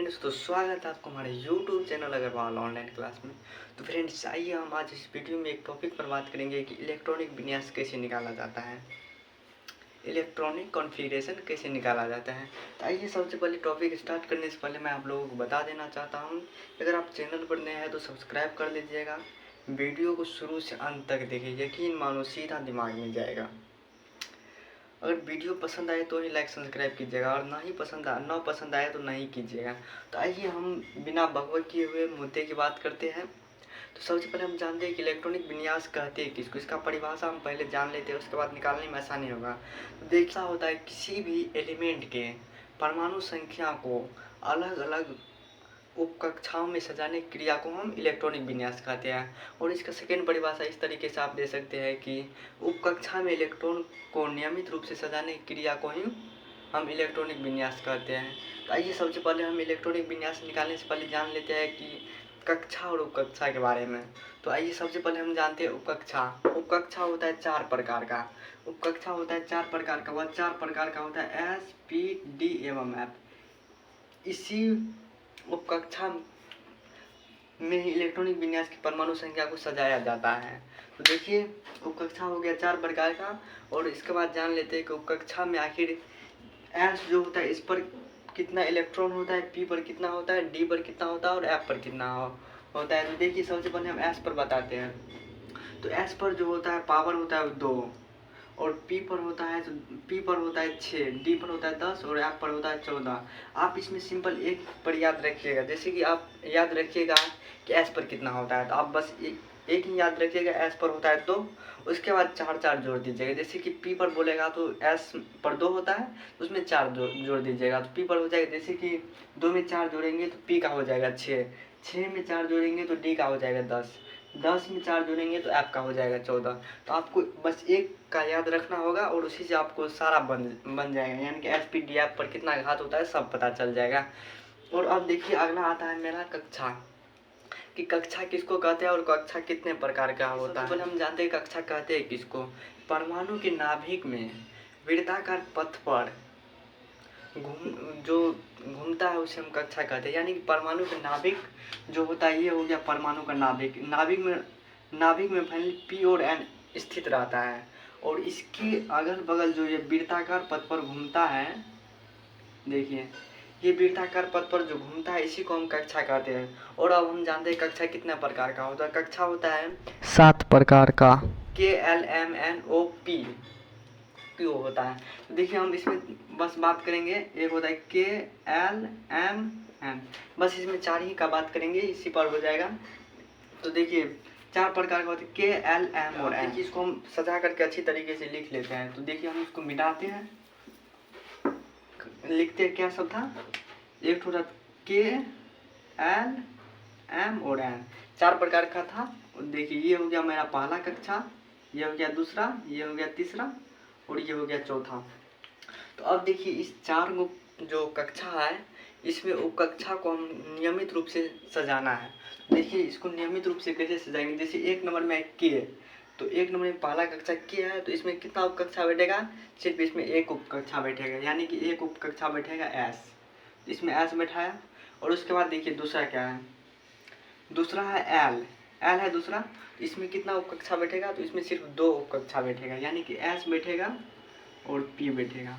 Friends, तो स्वागत है आपको हमारे YouTube channel Agrawal online class में। तो फ्रेंड्स, आइए हम आज इस वीडियो में एक टॉपिक पर बात करेंगे कि इलेक्ट्रॉनिक विन्यास कैसे निकाला जाता है, इलेक्ट्रॉनिक कॉन्फ़िगरेशन कैसे निकाला जाता है। तो आइए सबसे पहले टॉपिक स्टार्ट करने से पहले मैं आप लोगों को बता देना चाहता हूँ, अगर आप चैनल पर नए हैं तो सब्सक्राइब कर लीजिएगा। वीडियो को शुरू से अंत तक देखिए, यकीन मानो सीधा दिमाग में जाएगा। अगर वीडियो पसंद आए तो ही लाइक सब्सक्राइब कीजिएगा, और ना पसंद आए तो नहीं कीजिएगा। तो आइए हम बिना बकवास किए हुए मुद्दे की बात करते हैं। तो सबसे पहले हम जानते हैं कि इलेक्ट्रॉनिक विन्यास कहते हैं किसको। इसका परिभाषा हम पहले जान लेते हैं, उसके बाद निकालने में आसानी होगा। तो देखा होता है किसी भी एलिमेंट के परमाणु संख्या को अलग अलग उपकक्षाओं में सजाने की क्रिया को हम इलेक्ट्रॉनिक विन्यास कहते हैं। और इसका सेकेंड परिभाषा इस तरीके से आप दे सकते हैं कि उपकक्षा में इलेक्ट्रॉन को नियमित रूप से सजाने की क्रिया को ही हम इलेक्ट्रॉनिक विन्यास कहते हैं। तो आइए सबसे पहले हम इलेक्ट्रॉनिक विन्यास निकालने से पहले जान लेते हैं कि कक्षा और उपकक्षा के बारे में। तो आइए सबसे पहले हम जानते हैं उपकक्षा। उपकक्षा होता है चार प्रकार का। उपकक्षा होता है चार प्रकार का। वह चार प्रकार का होता है एस, पी, डी एवं एफ। इसी उपकक्षा में ही इलेक्ट्रॉनिक विन्यास की परमाणु संख्या को सजाया जाता है। तो देखिए, उपकक्षा हो गया चार प्रकार का। और इसके बाद जान लेते हैं कि उपकक्षा में आखिर एस जो होता है इस पर कितना इलेक्ट्रॉन होता है, पी पर कितना होता है, डी पर कितना होता है और एफ पर कितना होता है। तो देखिए, सबसे पहले हम एस पर बताते हैं। तो एस पर जो होता है पावर होता है 2, और पी पर होता है 6, डी पर होता है 10 और एफ पर होता है 14। आप इसमें सिंपल एक पर याद रखिएगा, जैसे कि आप याद रखिएगा कि एस पर कितना होता है, तो आप बस एक ही याद रखिएगा, एस पर होता है 2। उसके बाद चार चार जोड़ दीजिएगा। जैसे कि पी पर बोलेगा तो एस पर 2 होता है, तो उसमें चार जोड़ दीजिएगा, तो पी पर हो जाएगा। जैसे कि 2 में 4 जोड़ेंगे तो पी का हो जाएगा 6, 6 में 4 जोड़ेंगे तो डी का हो जाएगा 10, 10 में 4 जोड़ेंगे तो ऐप का हो जाएगा 14। तो आपको बस एक का याद रखना होगा और उसी से आपको सारा बन जाएगा, यानी कि एस पी डी एफ पर कितना घात होता है सब पता चल जाएगा। और अब देखिए, अगला आता है मेरा कक्षा, कि कक्षा किसको कहते हैं और कक्षा कितने प्रकार का होता है। हम जानते हैं कक्षा कहते हैं किसको। परमाणु के नाभिक में वृत्ताकार पथ पर जो घूमता है उसे हम कक्षा कहते हैं। यानी कि परमाणु का नाभिक जो होता है, ये हो गया परमाणु का नाभिक। नाभिक में फाइनली पी और एन स्थित रहता है, और इसके अगल बगल जो ये वृत्ताकार पथ पर घूमता है, देखिए ये वृत्ताकार पथ पर जो घूमता है इसी को हम कक्षा कहते हैं। और अब हम जानते हैं कक्षा कितने प्रकार का होता है। कक्षा होता है 7 प्रकार का। KLMNOP क्यों होता है। तो देखिए, हम इसमें बस बात करेंगे, एक होता है KLMN, बस इसमें 4 ही का बात करेंगे, इसी पर हो जाएगा। तो देखिए, 4 प्रकार का होता है KLM और N। इसको हम सजा करके अच्छी तरीके से लिख लेते हैं। तो देखिए, हम इसको मिटाते हैं, लिखते हैं क्या सब था, एक होता KLM और N, 4 प्रकार का था। देखिए, ये हो गया मेरा पहला कक्षा, ये हो गया दूसरा, ये हो गया तीसरा और ये हो गया चौथा। तो अब देखिए, इस 4 जो कक्षा है इसमें उपकक्षा को हम नियमित रूप से सजाना है। देखिए, इसको नियमित रूप से कैसे सजाएंगे। जैसे 1 नंबर में के, तो 1 नंबर में पहला कक्षा के है, तो इसमें कितना उपकक्षा बैठेगा, सिर्फ इसमें एक उपकक्षा बैठेगा, यानी कि एक उपकक्षा बैठेगा एस, इसमें एस बैठाया। और उसके बाद देखिए दूसरा क्या है, दूसरा है एल है दूसरा, तो इसमें कितना उपकक्षा बैठेगा, तो इसमें सिर्फ 2 उपकक्षा बैठेगा, यानी कि एस बैठेगा और पी बैठेगा।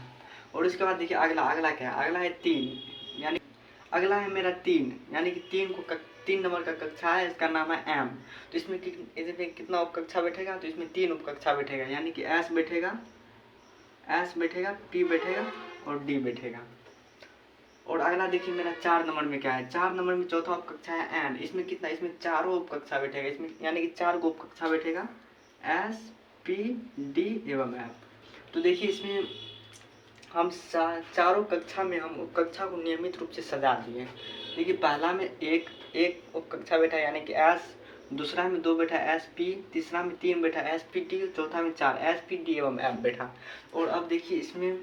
और उसके बाद देखिए अगला क्या है, अगला है 3, यानी अगला है मेरा 3, यानी कि 3 नंबर का कक्षा है, इसका नाम है एम। तो इसमें कितना उपकक्षा बैठेगा, तो इसमें 3 उपकक्षा बैठेगा, यानी कि एस बैठेगा, पी बैठेगा और डी बैठेगा। और अगला देखिए मेरा 4 नंबर में क्या है, 4 नंबर में चौथा उपकक्षा है एन। इसमें कितना, इसमें चारों उपकक्षा बैठेगा, इसमें यानी कि 4 को उपकक्षा बैठेगा, एस, पी, डी एवं एफ। तो देखिए, इसमें हम चारों कक्षा में हम उपकक्षा को नियमित रूप से सजा दिए। देखिए, पहला में एक उपकक्षा बैठा, यानी कि एस, दूसरा में 2 बैठा एस पी, तीसरा में 3 बैठा एस पी टी, चौथा में 4 एस पी डी एवं एफ बैठा। और अब देखिए, इसमें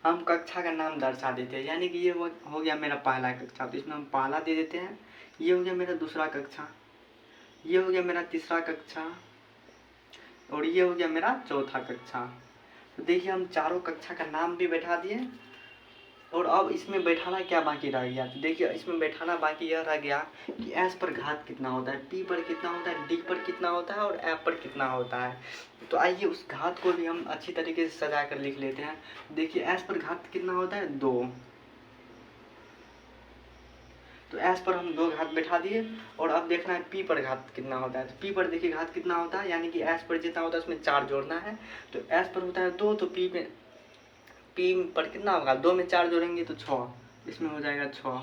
हम कक्षा का नाम दर्शा देते हैं, यानी कि ये हो गया मेरा पहला कक्षा, तो इसमें हम पहला दे देते हैं। ये हो गया मेरा दूसरा कक्षा, ये हो गया मेरा तीसरा कक्षा और ये हो गया मेरा चौथा कक्षा। तो देखिए, हम चारों कक्षा का नाम भी बैठा दिए और अब इसमें बैठाना क्या बाकी रह गया, तो देखिए इसमें बैठाना बाकी यह रह गया कि एस पर घात कितना होता है, पी पर कितना होता है, डी पर कितना होता है और एफ पर कितना होता है। तो आइए उस घात को भी हम अच्छी तरीके से सजा कर लिख लेते हैं। देखिए एस पर घात कितना होता है 2, तो एस पर हम 2 घात बैठा दिए। और अब देखना है पी पर घात कितना होता है, तो पी पर देखिए घात कितना होता है, यानी कि एस पर जितना होता है उसमें 4 जोड़ना है। तो एस पर होता है 2, तो पी पर कितना होगा, 2 में 4 जोड़ेंगे तो 6, इसमें हो जाएगा 6।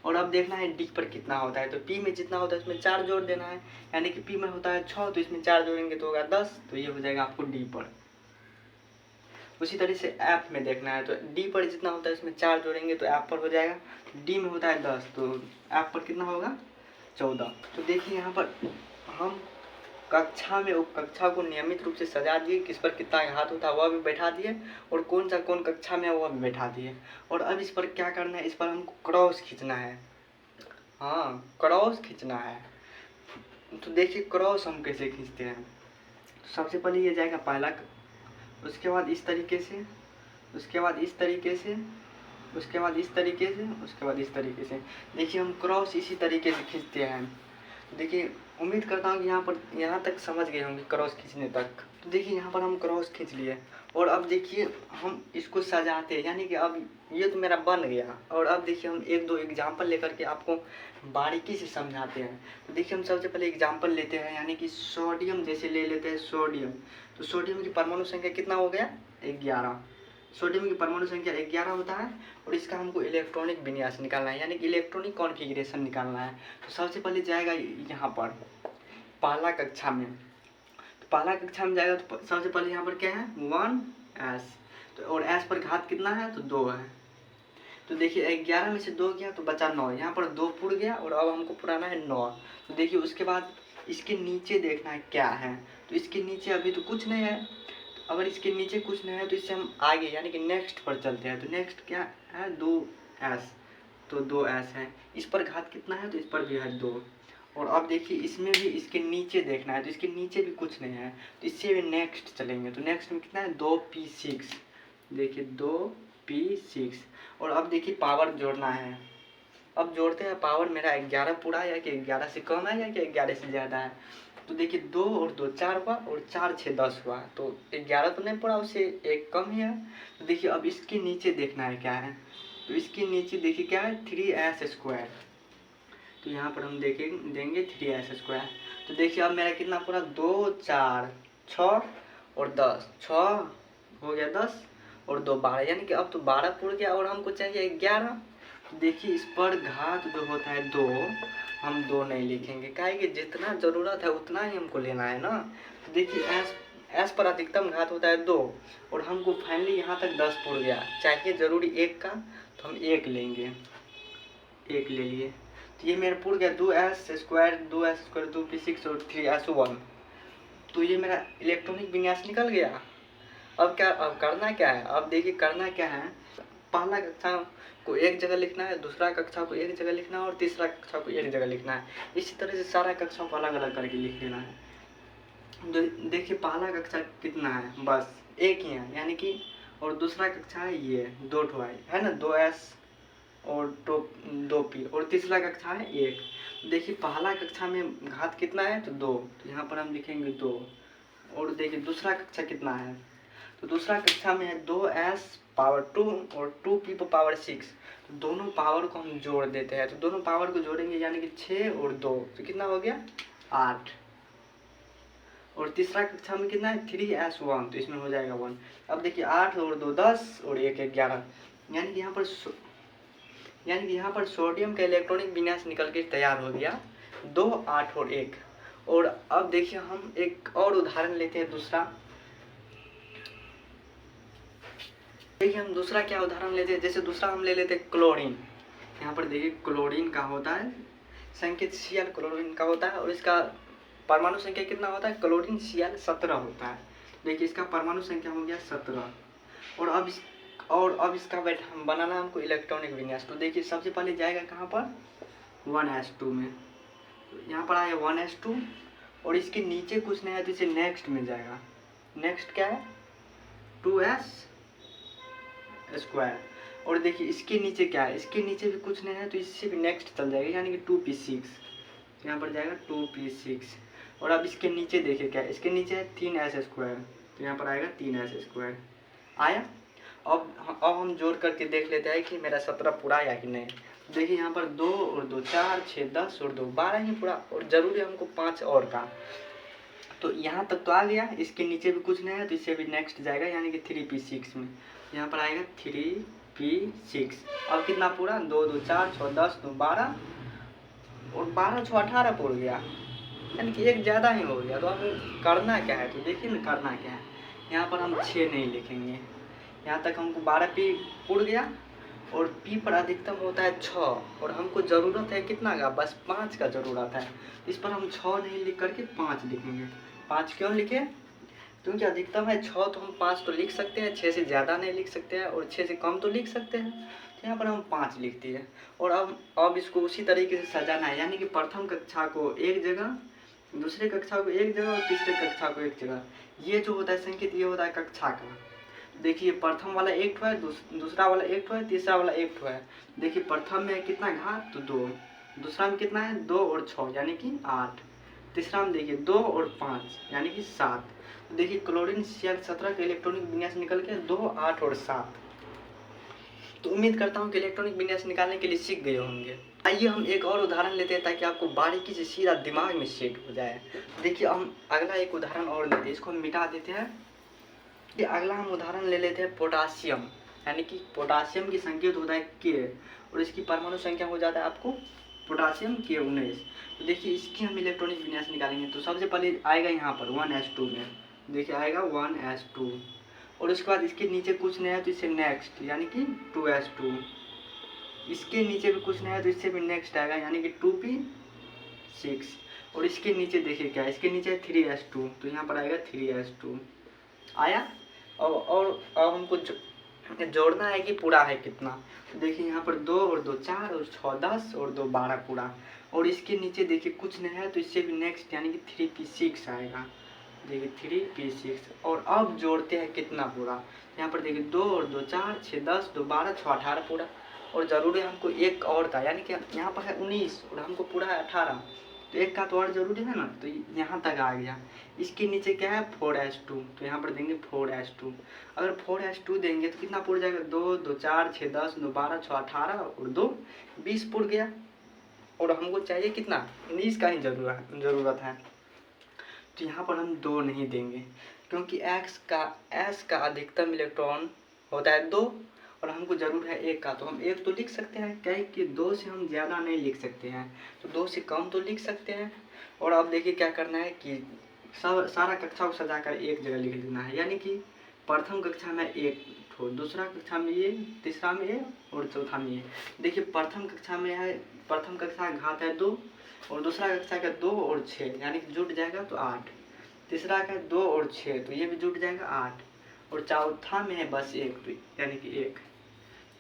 और अब देखना है डी पर कितना होता है, तो पी में जितना होता है उसमें 4 जोड़ देना है, यानी कि पी में होता है 6, तो इसमें 4 जोड़ेंगे तो होगा 10, तो ये हो जाएगा आपको डी पर। उसी तरह से एफ में देखना है, तो डी पर जितना होता है इसमें 4 जोड़ेंगे तो एफ पर हो जाएगा। डी में होता है 10, तो एफ पर कितना होगा 14। तो देखिए यहाँ पर हम कक्षा में उपकक्षा को नियमित रूप से सजा दिए, किस पर कितना घात होता है वह भी बैठा दिए, और कौन कक्षा में है वह भी बैठा दिए। और अब इस पर क्या करना है, इस पर हमको क्रॉस खींचना है। हाँ, क्रॉस खींचना है। तो देखिए क्रॉस हम कैसे खींचते हैं। तो सबसे पहले ये जाएगा पहला, उसके बाद इस तरीके से, उसके बाद इस तरीके से, उसके बाद इस तरीके से, उसके बाद इस तरीके से। देखिए हम क्रॉस इसी तरीके से खींचते हैं। देखिए उम्मीद करता हूँ कि यहाँ तक समझ गए होंगे क्रॉस खींचने तक। तो देखिए यहाँ पर हम क्रॉस खींच लिए, और अब देखिए हम इसको सजाते हैं, यानी कि अब ये तो मेरा बन गया। और अब देखिए हम 1-2 एग्जाम्पल लेकर के आपको बारीकी से समझाते हैं। तो देखिए हम सबसे पहले एग्जाम्पल लेते हैं, यानी कि सोडियम जैसे ले लेते हैं सोडियम। तो सोडियम की परमाणु संख्या कितना हो गया 11। सोडियम की परमाणु संख्या 11 होता है, और इसका हमको इलेक्ट्रॉनिक विन्यास निकालना है, यानी कि इलेक्ट्रॉनिक कॉन्फ़िगरेशन निकालना है। तो सबसे पहले जाएगा यहाँ पर पहला कक्षा में, तो पहला कक्षा में जाएगा तो सबसे पहले यहाँ पर क्या है 1s, तो और s पर घात कितना है तो 2 है। तो देखिए 11 में से 2 गया तो बचा 9, यहाँ पर 2 पुर गया और अब हमको पुराना है 9। तो देखिए उसके बाद इसके नीचे देखना है क्या है, तो इसके नीचे अभी तो कुछ नहीं है। तो अगर इसके नीचे कुछ नहीं है तो इससे हम आगे यानी कि नेक्स्ट पर चलते हैं। तो नेक्स्ट क्या है 2s, तो 2s है। इस पर घात कितना है तो इस पर भी है 2। और अब देखिए इसमें भी इसके नीचे देखना है, तो इसके नीचे भी कुछ नहीं है, तो इससे भी नेक्स्ट चलेंगे। तो नेक्स्ट में कितना है 2p6, देखिए 2p6। और अब देखिए पावर जोड़ना है। अब जोड़ते हैं, पावर मेरा 11 पूरा है या कि 11 से कम है या कि 11 से ज़्यादा है। तो देखिए 2 और 2 4 हुआ, और 4 6 10 हुआ, तो 11 तो नहीं पूरा, उससे 1 कम ही है। तो देखिए अब इसके नीचे देखना है क्या है, तो इसके नीचे देखिए क्या है 3s²। तो यहाँ पर हम देंगे 3s²। तो देखिए अब मेरा कितना पूरा 2 4 6 और 10, 6 हो गया 10 और 2 12, यानी कि अब तो 12 पूर गया और हमको चाहिए 11। तो देखिए इस पर घात जो होता है 2, हम 2 नहीं लिखेंगे, काहे कि जितना ज़रूरत है उतना ही हमको लेना है ना। तो देखिए एस पर अधिकतम घात होता है 2, और हमको फाइनली यहाँ तक 10 पुर गया, चाहिए ज़रूरी 1 का, तो हम 1 लेंगे, 1 ले लिए। तो ये मेरा पुर गया 2s², 2p6 और 3s1। तो ये मेरा इलेक्ट्रॉनिक विन्यास निकल गया। अब करना क्या है, अब देखिए करना क्या है, पहला कक्षा को एक जगह लिखना है, दूसरा कक्षा को एक जगह लिखना है, और तीसरा कक्षा को एक जगह लिखना है। इसी तरह से सारा कक्षाओं को अलग अलग करके लिख लेना है। देखिए पहला कक्षा कितना है, बस एक ही है, यानी कि, और दूसरा कक्षा है ये 2 ठो है ना, 2s और 2p, और तीसरा कक्षा है 1। देखिए पहला कक्षा में घात कितना है तो 2, तो यहाँ पर हम लिखेंगे 2। और देखिए दूसरा कक्षा कितना है, तो दूसरा कक्षा में है 2s पावर 2 और 2p पावर 6। तो दोनों पावर को हम जोड़ देते हैं, तो दोनों पावर को जोड़ेंगे यानी कि 6 और 2, तो कितना हो गया 8। और तीसरा कक्षा में कितना है 3s1, तो इसमें हो जाएगा 1। अब देखिए 8 और 2 10 और 1 11, यानी कि यहाँ पर सोडियम का इलेक्ट्रॉनिक विन्यास निकल के तैयार हो गया 2 8 और 1। और अब देखिए हम एक और उदाहरण लेते हैं दूसरा। देखिए हम दूसरा क्या उदाहरण लेते हैं, जैसे दूसरा हम ले लेते हैं क्लोरीन। यहाँ पर देखिए क्लोरीन का होता है संकेत Cl, क्लोरीन का होता है, और इसका परमाणु संख्या कितना होता है, क्लोरीन Cl 17 होता है। देखिए इसका परमाणु संख्या हो गया 17। और अब इसका बनाना हमको इलेक्ट्रॉनिक विन्यास। तो देखिए सबसे पहले जाएगा कहाँ पर 1s2 में, तो यहाँ पर आया 1s2, और इसके नीचे कुछ नहीं है तो इसे नेक्स्ट में जाएगा। नेक्स्ट क्या है 2s²। और देखिए इसके नीचे क्या है, इसके नीचे भी कुछ नहीं है तो इससे भी नेक्स्ट चल जाएगा, यानी कि 2p6, तो यहाँ पर जाएगा 2p6। और अब इसके नीचे देखिए क्या है, इसके नीचे है 3s², तो यहाँ पर आएगा 3s² आया। अब हम जोड़ करके देख लेते हैं कि मेरा 17 पूरा आया कि नहीं। देखिए यहाँ पर 2 और 2 4 6 10 और 2 12 ही पूरा, और ज़रूरी है हमको 5 और का। तो यहाँ तक तो आ गया, इसके नीचे भी कुछ नहीं है तो इससे भी नेक्स्ट जाएगा, यानी कि 3p6 में। यहाँ पर आएगा 3p6। अब कितना पूरा, 2 2 4 6 10 2 12 और 12 6 18 पूर गया, यानी कि एक ज़्यादा ही हो गया। तो हमें करना क्या है, तो देखिए ना करना क्या है। यहाँ पर हम 6 नहीं लिखेंगे, यहाँ तक हमको 12p पूर गया, और p पर अधिकतम होता है 6, और हमको ज़रूरत है कितना का, बस 5 का ज़रूरत है। इस पर हम 6 नहीं लिख करके 5 लिखेंगे। 5 क्यों लिखे, क्योंकि अधिकतम है 6, तो हम 5 तो लिख सकते हैं, 6 से ज़्यादा नहीं लिख सकते हैं और 6 से कम तो लिख सकते हैं। तो यहाँ पर हम 5 लिखते हैं। और अब इसको उसी तरीके से सजाना है, यानी कि प्रथम कक्षा को एक जगह, दूसरे कक्षा को एक जगह और तीसरे कक्षा को एक जगह। ये जो होता है संकेत, ये होता है कक्षा का। देखिए प्रथम वाला एक ठो है, दूसरा वाला एक ठो है, तीसरा वाला एक ठो है। देखिए प्रथम में कितना घात, तो 2, दूसरा में कितना है 2 और 6 यानी कि 8, तीसरा में देखिए 2 और 5 यानी कि 7। देखिए क्लोरीन Cl17 का इलेक्ट्रॉनिक विन्यास निकल के 2 8 और 7। तो उम्मीद करता हूँ कि इलेक्ट्रॉनिक विन्यास निकालने के लिए सीख गए होंगे। आइए हम एक और उदाहरण लेते हैं ताकि आपको बारीकी से सीधा दिमाग में सेट हो जाए। देखिए हम अगला एक उदाहरण और लेते हैं, इसको हम मिटा देते हैं। कि अगला हम उदाहरण ले लेते हैं पोटासियम, यानी कि पोटासियम की संकेत होता है K, और इसकी परमाणु संख्या हो जाता है आपको पोटासियम K19। तो देखिए इसकी हम इलेक्ट्रॉनिक विन्यास निकालेंगे। तो सबसे पहले आएगा यहाँ पर 1s2 में, देखिए आएगा 1s2, और उसके बाद इसके नीचे कुछ नहीं है तो इससे नेक्स्ट, यानी कि 2s2। इसके नीचे भी कुछ नहीं है तो इससे भी नेक्स्ट आएगा, यानी कि 2p6। और इसके नीचे देखिए क्या है, इसके नीचे है 3s2, तो यहाँ पर आएगा 3s2 आया। और अब हमको जोड़ना है कि पूरा है कितना। तो देखिए यहाँ पर 2 और 2 4 और 6 10 और 2 12 पूरा। और इसके नीचे देखिए कुछ नहीं है तो इससे भी नेक्स्ट, यानी कि 3p6 आएगा। देखिए 3p6। और अब जोड़ते हैं कितना पूरा। यहाँ पर देखिए 2 और 2 4 6 10 2 12 6 18 पूरा। और ज़रूरी हमको एक और था, यानी कि यहाँ पर है 19 और हमको पूरा है 18, तो एक का तो और ज़रूरी है ना, तो यहाँ तक आ गया। इसके नीचे क्या है 4s2, तो यहाँ पर देंगे 4s2। अगर 4s2 देंगे तो कितना पूर जाएगा, 2 2 4 6 10 2 12 6 18 और 2 20 पूर गया। और हमको चाहिए कितना, 19 का ही ज़रूरत है। तो यहाँ पर हम 2 नहीं देंगे, क्योंकि S का अधिकतम इलेक्ट्रॉन होता है 2, और हमको जरूर है 1 का। तो हम 1 तो लिख सकते हैं, क्या है कि 2 से हम ज़्यादा नहीं लिख सकते हैं, तो 2 से कम तो लिख सकते हैं। और अब देखिए क्या करना है कि सारा कक्षा को सजाकर एक जगह लिख देना है, यानी कि प्रथम कक्षा में 1 ठो, दूसरा कक्षा में ये, तीसरा में ये और चौथा में ये। देखिए प्रथम कक्षा में है, प्रथम कक्षा का घात है 2, और दूसरा कक्षा का 2 और 6 यानी कि जुट जाएगा तो 8, तीसरा का 2 और 6 तो ये भी जुट जाएगा 8, और चौथा में है बस 1, तो यानी कि 1।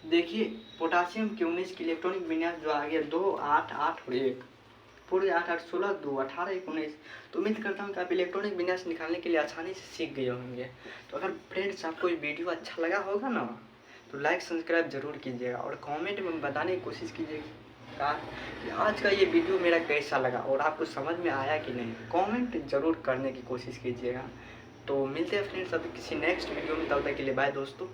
देखिए पोटासियम K19 की इलेक्ट्रॉनिक विन्यास जो आ गया 2 8 8 और 1 पूरे 8 8 16 2 18 19। तो उम्मीद करता हूँ कि आप इलेक्ट्रॉनिक विन्यास निकालने के लिए आसानी से सीख गए होंगे। तो अगर फ्रेंड्स आपको ये वीडियो अच्छा लगा होगा ना, तो लाइक सब्सक्राइब जरूर कीजिएगा, और कमेंट में बताने की कोशिश कीजिएगा कि आज का ये वीडियो मेरा कैसा लगा और आपको समझ में आया कि नहीं। कमेंट जरूर करने की कोशिश कीजिएगा। तो मिलते हैं फ्रेंड्स अभी किसी नेक्स्ट वीडियो में, तब तक के लिए बाय दोस्तों।